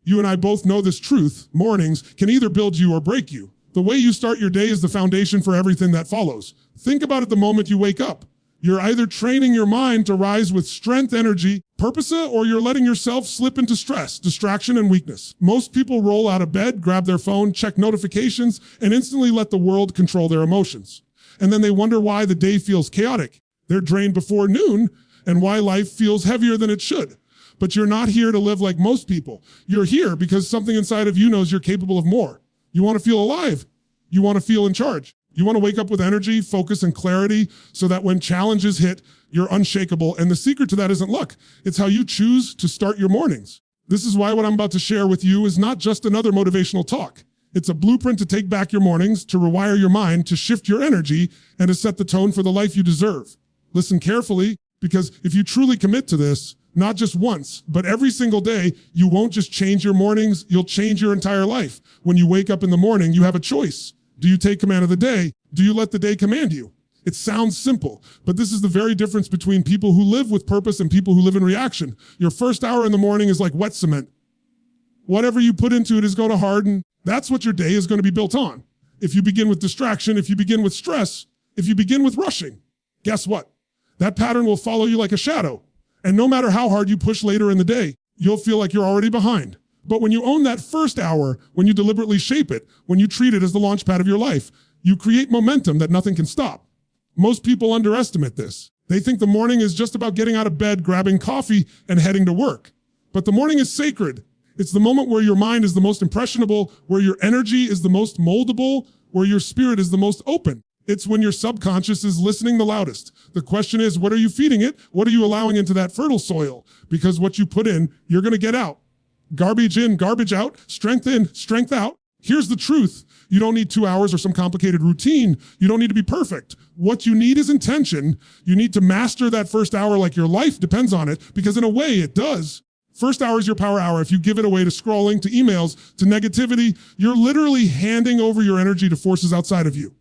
You and I both know this truth. Mornings can either build you or break you. The way you start your day is the foundation for everything that follows. Think about it the moment you wake up. You're either training your mind to rise with strength, energy, purpose, or you're letting yourself slip into stress, distraction, and weakness. Most people roll out of bed, grab their phone, check notifications, and instantly let the world control their emotions. And then they wonder why the day feels chaotic. They're drained before noon, and why life feels heavier than it should. But you're not here to live like most people. You're here because something inside of you knows you're capable of more. You want to feel alive. You want to feel in charge. You want to wake up with energy, focus, and clarity so that when challenges hit, you're unshakable. And the secret to that isn't luck. It's how you choose to start your mornings. This is why what I'm about to share with you is not just another motivational talk. It's a blueprint to take back your mornings, to rewire your mind, to shift your energy, and to set the tone for the life you deserve. Listen carefully, because if you truly commit to this, not just once, but every single day, you won't just change your mornings, you'll change your entire life. When you wake up in the morning, you have a choice. Do you take command of the day? Do you let the day command you? It sounds simple, but this is the very difference between people who live with purpose and people who live in reaction. Your first hour in the morning is like wet cement. Whatever you put into it is going to harden. That's what your day is going to be built on. If you begin with distraction, if you begin with stress, if you begin with rushing, guess what? That pattern will follow you like a shadow. And no matter how hard you push later in the day, you'll feel like you're already behind. But when you own that first hour, when you deliberately shape it, when you treat it as the launch pad of your life, you create momentum that nothing can stop. Most people underestimate this. They think the morning is just about getting out of bed, grabbing coffee, and heading to work. But the morning is sacred. It's the moment where your mind is the most impressionable, where your energy is the most moldable, where your spirit is the most open. It's when your subconscious is listening the loudest. The question is, what are you feeding it? What are you allowing into that fertile soil? Because what you put in, you're going to get out. Garbage in, garbage out, strength in, strength out. Here's the truth. You don't need 2 hours or some complicated routine. You don't need to be perfect. What you need is intention. You need to master that first hour like your life depends on it, because in a way it does. First hour is your power hour. If you give it away to scrolling, to emails, to negativity, you're literally handing over your energy to forces outside of you.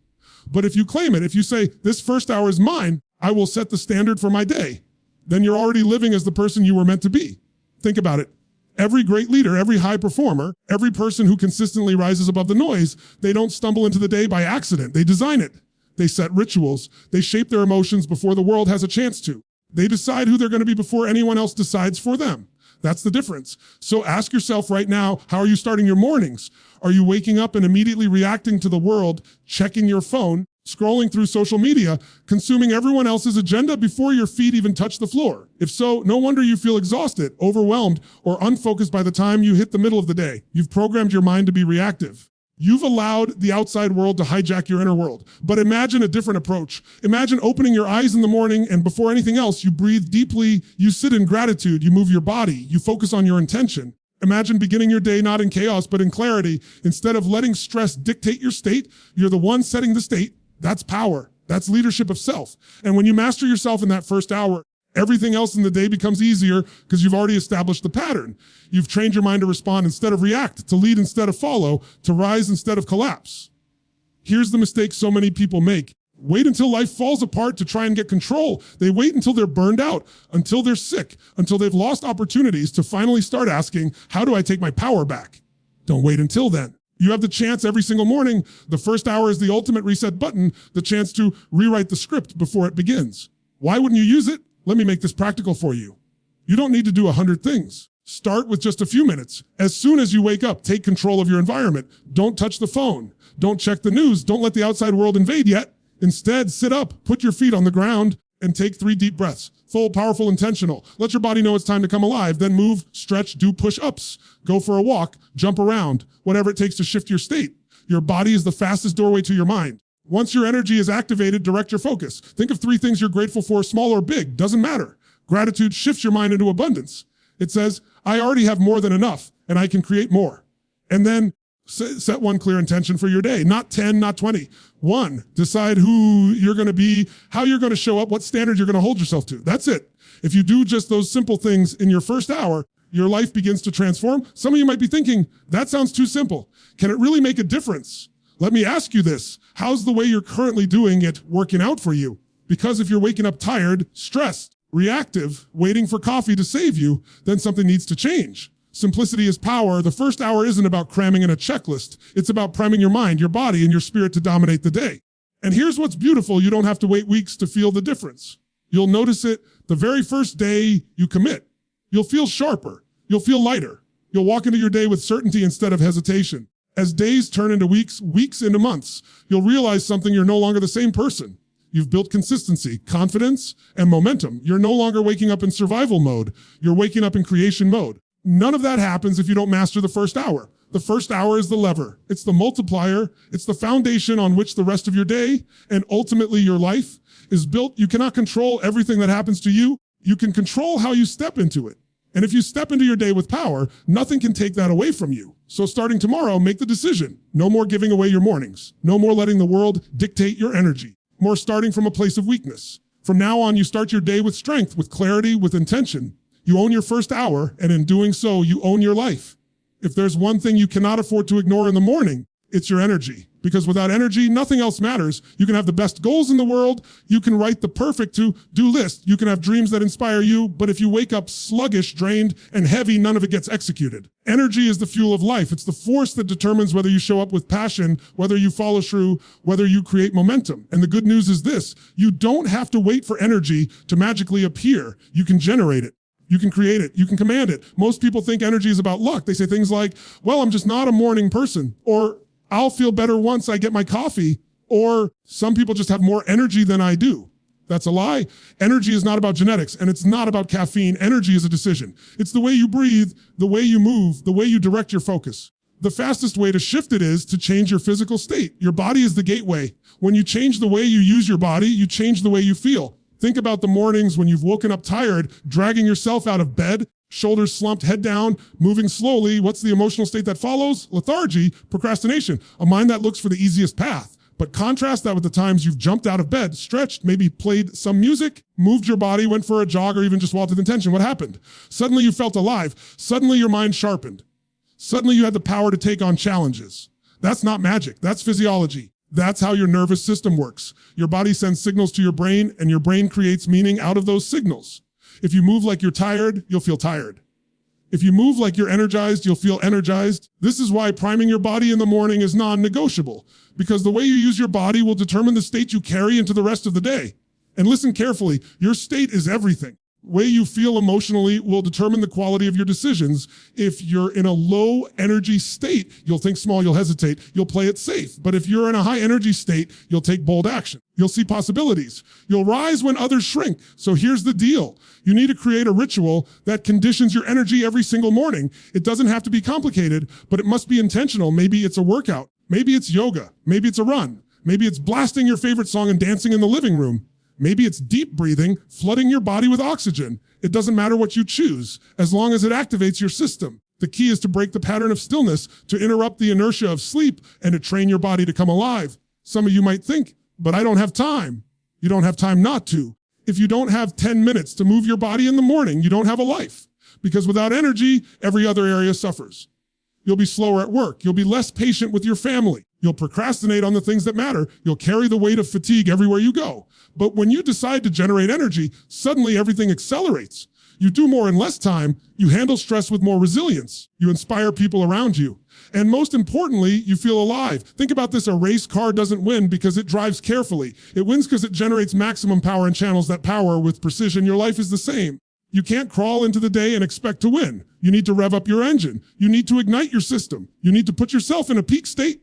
But if you claim it, if you say, this first hour is mine, I will set the standard for my day, then you're already living as the person you were meant to be. Think about it. Every great leader, every high performer, every person who consistently rises above the noise, they don't stumble into the day by accident. They design it. They set rituals. They shape their emotions before the world has a chance to. They decide who they're going to be before anyone else decides for them. That's the difference. So ask yourself right now, how are you starting your mornings? Are you waking up and immediately reacting to the world, checking your phone, scrolling through social media, consuming everyone else's agenda before your feet even touch the floor? If so, no wonder you feel exhausted, overwhelmed, or unfocused by the time you hit the middle of the day. You've programmed your mind to be reactive. You've allowed the outside world to hijack your inner world. But imagine a different approach. Imagine opening your eyes in the morning, and before anything else, you breathe deeply, you sit in gratitude, you move your body, you focus on your intention. Imagine beginning your day not in chaos, but in clarity. Instead of letting stress dictate your state, you're the one setting the state. That's power. That's leadership of self. And when you master yourself in that first hour, everything else in the day becomes easier because you've already established the pattern. You've trained your mind to respond instead of react, to lead instead of follow, to rise instead of collapse. Here's the mistake so many people make. Wait until life falls apart to try and get control. They wait until they're burned out, until they're sick, until they've lost opportunities to finally start asking, how do I take my power back? Don't wait until then. You have the chance every single morning. The first hour is the ultimate reset button, the chance to rewrite the script before it begins. Why wouldn't you use it? Let me make this practical for you. You don't need to do 100 things. Start with just a few minutes. As soon as you wake up, take control of your environment. Don't touch the phone. Don't check the news. Don't let the outside world invade yet. Instead, sit up, put your feet on the ground, and take 3 deep breaths. Full, powerful, intentional. Let your body know it's time to come alive. Then move, stretch, do push-ups. Go for a walk, jump around, whatever it takes to shift your state. Your body is the fastest doorway to your mind. Once your energy is activated, direct your focus. Think of 3 things you're grateful for, small or big, doesn't matter. Gratitude shifts your mind into abundance. It says, I already have more than enough, and I can create more. And then set 1 clear intention for your day, not 10, not 20. 1, decide who you're going to be, how you're going to show up, what standard you're going to hold yourself to. That's it. If you do just those simple things in your first hour, your life begins to transform. Some of you might be thinking, that sounds too simple. Can it really make a difference? Let me ask you this. How's the way you're currently doing it working out for you? Because if you're waking up tired, stressed, reactive, waiting for coffee to save you, then something needs to change. Simplicity is power. The first hour isn't about cramming in a checklist. It's about priming your mind, your body, and your spirit to dominate the day. And here's what's beautiful. You don't have to wait weeks to feel the difference. You'll notice it the very first day you commit. You'll feel sharper. You'll feel lighter. You'll walk into your day with certainty instead of hesitation. As days turn into weeks, weeks into months, you'll realize something: you're no longer the same person. You've built consistency, confidence, and momentum. You're no longer waking up in survival mode. You're waking up in creation mode. None of that happens if you don't master the first hour. The first hour is the lever. It's the multiplier. It's the foundation on which the rest of your day and ultimately your life is built. You cannot control everything that happens to you. You can control how you step into it. And if you step into your day with power, nothing can take that away from you. So starting tomorrow, make the decision. No more giving away your mornings. No more letting the world dictate your energy. More starting from a place of weakness. From now on, you start your day with strength, with clarity, with intention. You own your first hour, and in doing so, you own your life. If there's one thing you cannot afford to ignore in the morning, it's your energy. Because without energy, nothing else matters. You can have the best goals in the world. You can write the perfect to-do list. You can have dreams that inspire you. But if you wake up sluggish, drained, and heavy, none of it gets executed. Energy is the fuel of life. It's the force that determines whether you show up with passion, whether you follow through, whether you create momentum. And the good news is this: you don't have to wait for energy to magically appear. You can generate it. You can create it. You can command it. Most people think energy is about luck. They say things like, well, I'm just not a morning person, or I'll feel better once I get my coffee, or some people just have more energy than I do. That's a lie. Energy is not about genetics, and it's not about caffeine. Energy is a decision. It's the way you breathe, the way you move, the way you direct your focus. The fastest way to shift it is to change your physical state. Your body is the gateway. When you change the way you use your body, you change the way you feel. Think about the mornings when you've woken up tired, dragging yourself out of bed, shoulders slumped, head down, moving slowly. What's the emotional state that follows? Lethargy, procrastination, a mind that looks for the easiest path. But contrast that with the times you've jumped out of bed, stretched, maybe played some music, moved your body, went for a jog, or even just walked with intention. What happened? Suddenly you felt alive. Suddenly your mind sharpened. Suddenly you had the power to take on challenges. That's not magic. That's physiology. That's how your nervous system works. Your body sends signals to your brain, and your brain creates meaning out of those signals. If you move like you're tired, you'll feel tired. If you move like you're energized, you'll feel energized. This is why priming your body in the morning is non-negotiable, because the way you use your body will determine the state you carry into the rest of the day. And listen carefully, your state is everything. The way you feel emotionally will determine the quality of your decisions. If you're in a low energy state, you'll think small, you'll hesitate, you'll play it safe. But if you're in a high energy state, you'll take bold action. You'll see possibilities. You'll rise when others shrink. So here's the deal. You need to create a ritual that conditions your energy every single morning. It doesn't have to be complicated, but it must be intentional. Maybe it's a workout. Maybe it's yoga. Maybe it's a run. Maybe it's blasting your favorite song and dancing in the living room. Maybe it's deep breathing, flooding your body with oxygen. It doesn't matter what you choose, as long as it activates your system. The key is to break the pattern of stillness, to interrupt the inertia of sleep, and to train your body to come alive. Some of you might think, but I don't have time. You don't have time not to. If you don't have 10 minutes to move your body in the morning, you don't have a life. Because without energy, every other area suffers. You'll be slower at work. You'll be less patient with your family. You'll procrastinate on the things that matter. You'll carry the weight of fatigue everywhere you go. But when you decide to generate energy, suddenly everything accelerates. You do more in less time. You handle stress with more resilience. You inspire people around you. And most importantly, you feel alive. Think about this. A race car doesn't win because it drives carefully. It wins because it generates maximum power and channels that power with precision. Your life is the same. You can't crawl into the day and expect to win. You need to rev up your engine. You need to ignite your system. You need to put yourself in a peak state.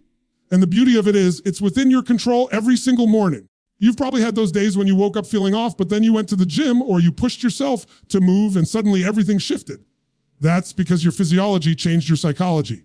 And the beauty of it is, it's within your control every single morning. You've probably had those days when you woke up feeling off, but then you went to the gym or you pushed yourself to move and suddenly everything shifted. That's because your physiology changed your psychology.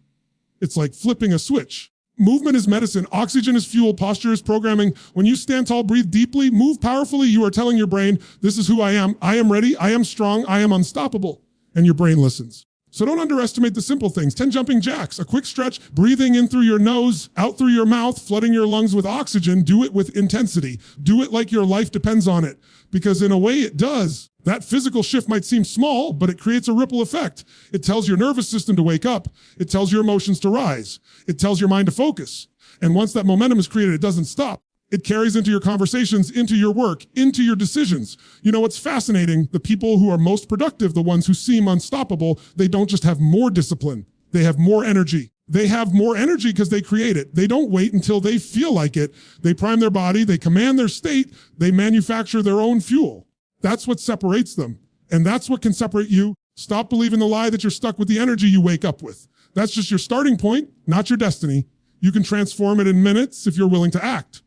It's like flipping a switch. Movement is medicine. Oxygen is fuel. Posture is programming. When you stand tall, breathe deeply, move powerfully, you are telling your brain, this is who I am. I am ready. I am strong. I am unstoppable. And your brain listens. So don't underestimate the simple things. 10 jumping jacks, a quick stretch, breathing in through your nose, out through your mouth, flooding your lungs with oxygen. Do it with intensity. Do it like your life depends on it. Because in a way it does. That physical shift might seem small, but it creates a ripple effect. It tells your nervous system to wake up. It tells your emotions to rise. It tells your mind to focus. And once that momentum is created, it doesn't stop. It carries into your conversations, into your work, into your decisions. You know what's fascinating? The people who are most productive, the ones who seem unstoppable, they don't just have more discipline. They have more energy. They have more energy because they create it. They don't wait until they feel like it. They prime their body. They command their state. They manufacture their own fuel. That's what separates them. And that's what can separate you. Stop believing the lie that you're stuck with the energy you wake up with. That's just your starting point, not your destiny. You can transform it in minutes if you're willing to act.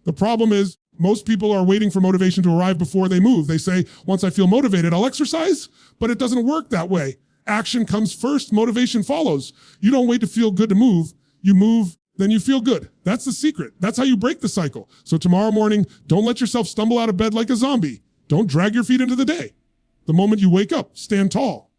The problem is most people are waiting for motivation to arrive before they move. They say, once I feel motivated, I'll exercise, but it doesn't work that way. Action comes first, motivation follows. You don't wait to feel good to move. You move, then you feel good. That's the secret. That's how you break the cycle. So tomorrow morning, don't let yourself stumble out of bed like a zombie. Don't drag your feet into the day. The moment you wake up, stand tall.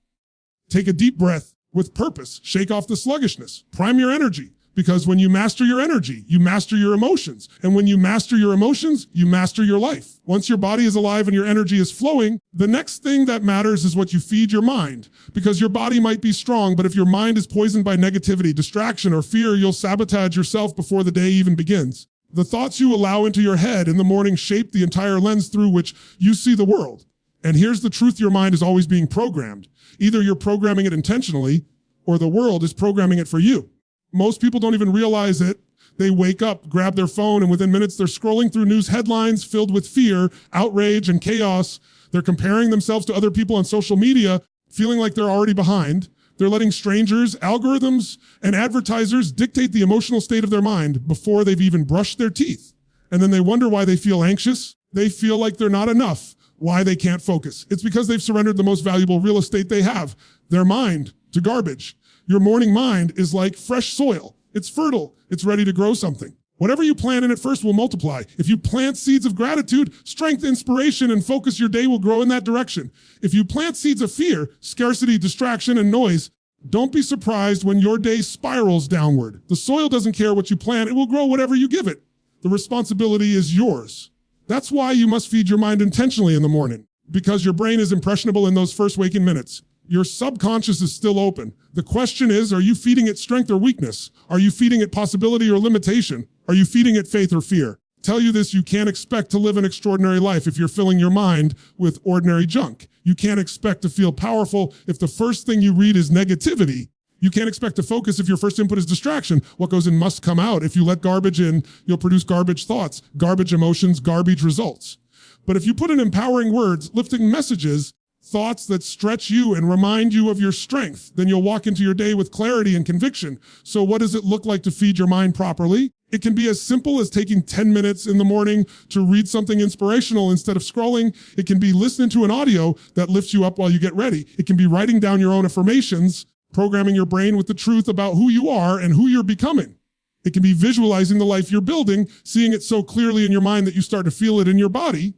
Take a deep breath with purpose. Shake off the sluggishness. Prime your energy. Because when you master your energy, you master your emotions. And when you master your emotions, you master your life. Once your body is alive and your energy is flowing, the next thing that matters is what you feed your mind. Because your body might be strong, but if your mind is poisoned by negativity, distraction, or fear, you'll sabotage yourself before the day even begins. The thoughts you allow into your head in the morning shape the entire lens through which you see the world. And here's the truth: your mind is always being programmed. Either you're programming it intentionally, or the world is programming it for you. Most people don't even realize it. They wake up, grab their phone, and within minutes they're scrolling through news headlines filled with fear, outrage, and chaos. They're comparing themselves to other people on social media, feeling like they're already behind. They're letting strangers, algorithms, and advertisers dictate the emotional state of their mind before they've even brushed their teeth. And then they wonder why they feel anxious. They feel like they're not enough, why they can't focus. It's because they've surrendered the most valuable real estate they have, their mind, to garbage. Your morning mind is like fresh soil. It's fertile. It's ready to grow something. Whatever you plant in it first will multiply. If you plant seeds of gratitude, strength, inspiration, and focus, your day will grow in that direction. If you plant seeds of fear, scarcity, distraction, and noise, don't be surprised when your day spirals downward. The soil doesn't care what you plant. It will grow whatever you give it. The responsibility is yours. That's why you must feed your mind intentionally in the morning, because your brain is impressionable in those first waking minutes. Your subconscious is still open. The question is, are you feeding it strength or weakness? Are you feeding it possibility or limitation? Are you feeding it faith or fear? Tell you this, you can't expect to live an extraordinary life if you're filling your mind with ordinary junk. You can't expect to feel powerful if the first thing you read is negativity. You can't expect to focus if your first input is distraction. What goes in must come out. If you let garbage in, you'll produce garbage thoughts, garbage emotions, garbage results. But if you put in empowering words, lifting messages, thoughts that stretch you and remind you of your strength, then you'll walk into your day with clarity and conviction. So what does it look like to feed your mind properly? It can be as simple as taking 10 minutes in the morning to read something inspirational instead of scrolling. It can be listening to an audio that lifts you up while you get ready. It can be writing down your own affirmations, programming your brain with the truth about who you are and who you're becoming. It can be visualizing the life you're building, seeing it so clearly in your mind that you start to feel it in your body.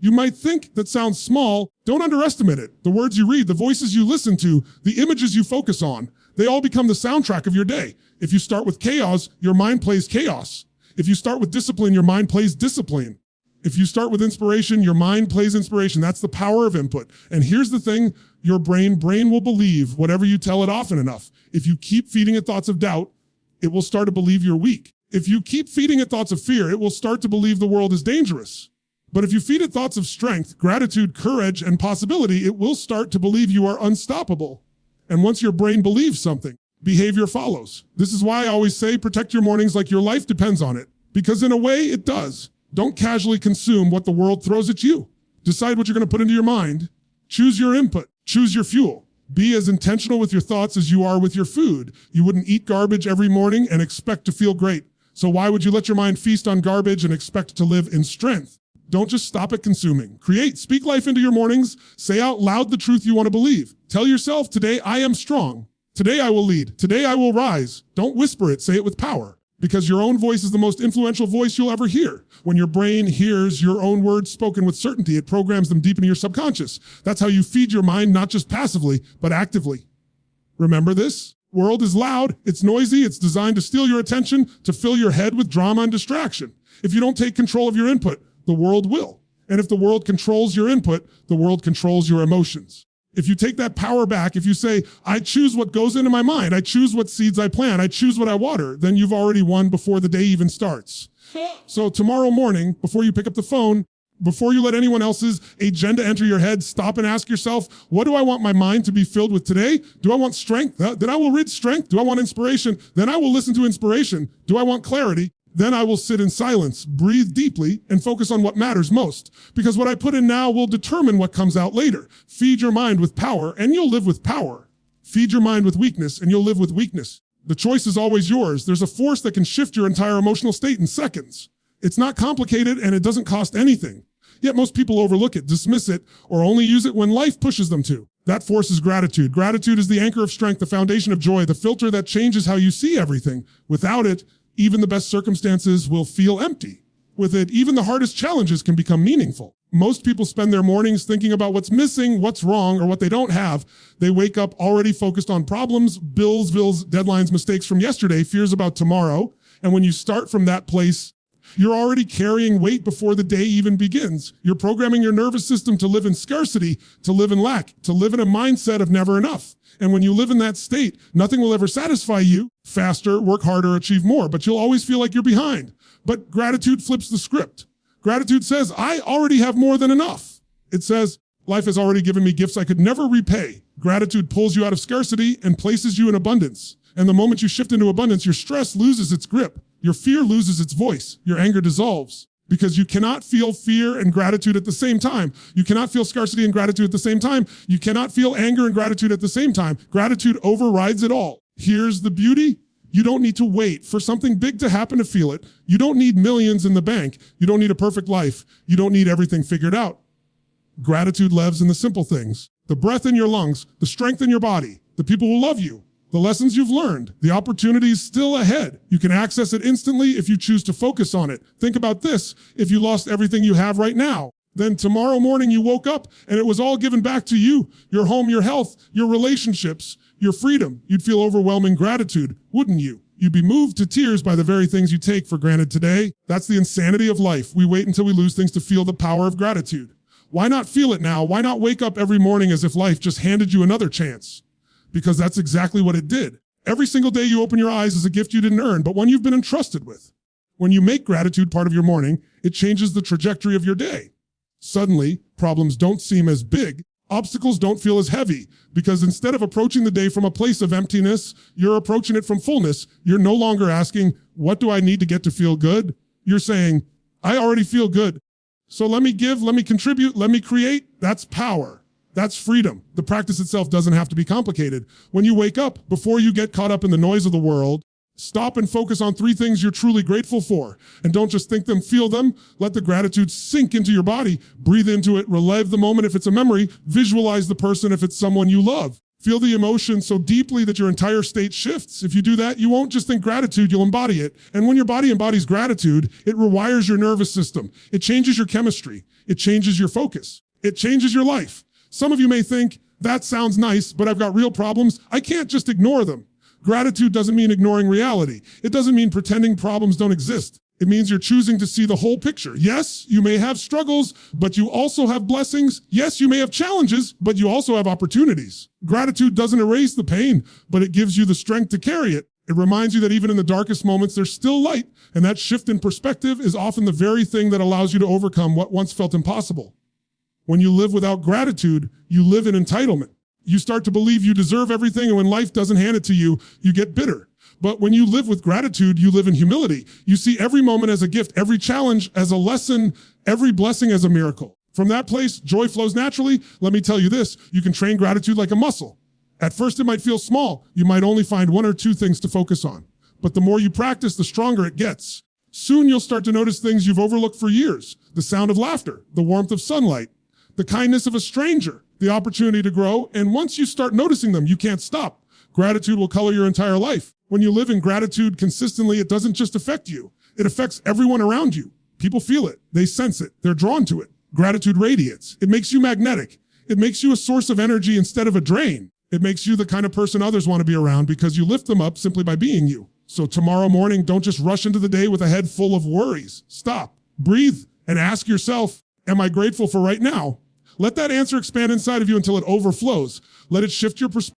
You might think that sounds small. Don't underestimate it. The words you read, the voices you listen to, the images you focus on, they all become the soundtrack of your day. If you start with chaos, your mind plays chaos. If you start with discipline, your mind plays discipline. If you start with inspiration, your mind plays inspiration. That's the power of input. And here's the thing, your brain will believe whatever you tell it often enough. If you keep feeding it thoughts of doubt, it will start to believe you're weak. If you keep feeding it thoughts of fear, it will start to believe the world is dangerous. But if you feed it thoughts of strength, gratitude, courage, and possibility, it will start to believe you are unstoppable. And once your brain believes something, behavior follows. This is why I always say protect your mornings like your life depends on it. Because in a way, it does. Don't casually consume what the world throws at you. Decide what you're going to put into your mind. Choose your input. Choose your fuel. Be as intentional with your thoughts as you are with your food. You wouldn't eat garbage every morning and expect to feel great. So why would you let your mind feast on garbage and expect to live in strength? Don't just stop at consuming. Create, speak life into your mornings. Say out loud the truth you want to believe. Tell yourself, today I am strong. Today I will lead. Today I will rise. Don't whisper it, say it with power. Because your own voice is the most influential voice you'll ever hear. When your brain hears your own words spoken with certainty, it programs them deep into your subconscious. That's how you feed your mind, not just passively, but actively. Remember this? World is loud, it's noisy, it's designed to steal your attention, to fill your head with drama and distraction. If you don't take control of your input, the world will. And if the world controls your input, the world controls your emotions. If you take that power back, if you say, I choose what goes into my mind, I choose what seeds I plant, I choose what I water, then you've already won before the day even starts. So tomorrow morning, before you pick up the phone, before you let anyone else's agenda enter your head, stop and ask yourself, what do I want my mind to be filled with today? Do I want strength? Then I will read strength. Do I want inspiration? Then I will listen to inspiration. Do I want clarity? Then I will sit in silence, breathe deeply, and focus on what matters most. Because what I put in now will determine what comes out later. Feed your mind with power, and you'll live with power. Feed your mind with weakness, and you'll live with weakness. The choice is always yours. There's a force that can shift your entire emotional state in seconds. It's not complicated, and it doesn't cost anything. Yet most people overlook it, dismiss it, or only use it when life pushes them to. That force is gratitude. Gratitude is the anchor of strength, the foundation of joy, the filter that changes how you see everything. Without it, even the best circumstances will feel empty. With it, even the hardest challenges can become meaningful. Most people spend their mornings thinking about what's missing, what's wrong, or what they don't have. They wake up already focused on problems, bills, deadlines, mistakes from yesterday, fears about tomorrow. And when you start from that place, you're already carrying weight before the day even begins. You're programming your nervous system to live in scarcity, to live in lack, to live in a mindset of never enough. And when you live in that state, nothing will ever satisfy you. Faster, work harder, achieve more, but you'll always feel like you're behind. But gratitude flips the script. Gratitude says, I already have more than enough. It says, life has already given me gifts I could never repay. Gratitude pulls you out of scarcity and places you in abundance. And the moment you shift into abundance, your stress loses its grip. Your fear loses its voice. Your anger dissolves. Because you cannot feel fear and gratitude at the same time. You cannot feel scarcity and gratitude at the same time. You cannot feel anger and gratitude at the same time. Gratitude overrides it all. Here's the beauty. You don't need to wait for something big to happen to feel it. You don't need millions in the bank. You don't need a perfect life. You don't need everything figured out. Gratitude lives in the simple things. The breath in your lungs, the strength in your body, the people who love you, the lessons you've learned, the opportunities still ahead. You can access it instantly if you choose to focus on it. Think about this. If you lost everything you have right now, then tomorrow morning you woke up and it was all given back to you, your home, your health, your relationships, your freedom. You'd feel overwhelming gratitude, wouldn't you? You'd be moved to tears by the very things you take for granted today. That's the insanity of life. We wait until we lose things to feel the power of gratitude. Why not feel it now? Why not wake up every morning as if life just handed you another chance? Because that's exactly what it did. Every single day you open your eyes is a gift you didn't earn, but one you've been entrusted with. When you make gratitude part of your morning, it changes the trajectory of your day. Suddenly, problems don't seem as big. Obstacles don't feel as heavy, because instead of approaching the day from a place of emptiness, you're approaching it from fullness. You're no longer asking, what do I need to get to feel good? You're saying, I already feel good. So let me give, let me contribute, let me create. That's power. That's freedom. The practice itself doesn't have to be complicated. When you wake up, before you get caught up in the noise of the world, stop and focus on 3 things you're truly grateful for. And don't just think them, feel them. Let the gratitude sink into your body. Breathe into it. Relive the moment if it's a memory. Visualize the person if it's someone you love. Feel the emotion so deeply that your entire state shifts. If you do that, you won't just think gratitude, you'll embody it. And when your body embodies gratitude, it rewires your nervous system. It changes your chemistry. It changes your focus. It changes your life. Some of you may think, that sounds nice, but I've got real problems. I can't just ignore them. Gratitude doesn't mean ignoring reality. It doesn't mean pretending problems don't exist. It means you're choosing to see the whole picture. Yes, you may have struggles, but you also have blessings. Yes, you may have challenges, but you also have opportunities. Gratitude doesn't erase the pain, but it gives you the strength to carry it. It reminds you that even in the darkest moments, there's still light, and that shift in perspective is often the very thing that allows you to overcome what once felt impossible. When you live without gratitude, you live in entitlement. You start to believe you deserve everything, and when life doesn't hand it to you, you get bitter. But when you live with gratitude, you live in humility. You see every moment as a gift, every challenge as a lesson, every blessing as a miracle. From that place, joy flows naturally. Let me tell you this, you can train gratitude like a muscle. At first, it might feel small. You might only find 1 or 2 things to focus on. But the more you practice, the stronger it gets. Soon you'll start to notice things you've overlooked for years. The sound of laughter, the warmth of sunlight, the kindness of a stranger, the opportunity to grow. And once you start noticing them, you can't stop. Gratitude will color your entire life. When you live in gratitude consistently, it doesn't just affect you. It affects everyone around you. People feel it. They sense it. They're drawn to it. Gratitude radiates. It makes you magnetic. It makes you a source of energy instead of a drain. It makes you the kind of person others want to be around because you lift them up simply by being you. So tomorrow morning, don't just rush into the day with a head full of worries. Stop, breathe, and ask yourself, am I grateful for right now? Let that answer expand inside of you until it overflows. Let it shift your perspective.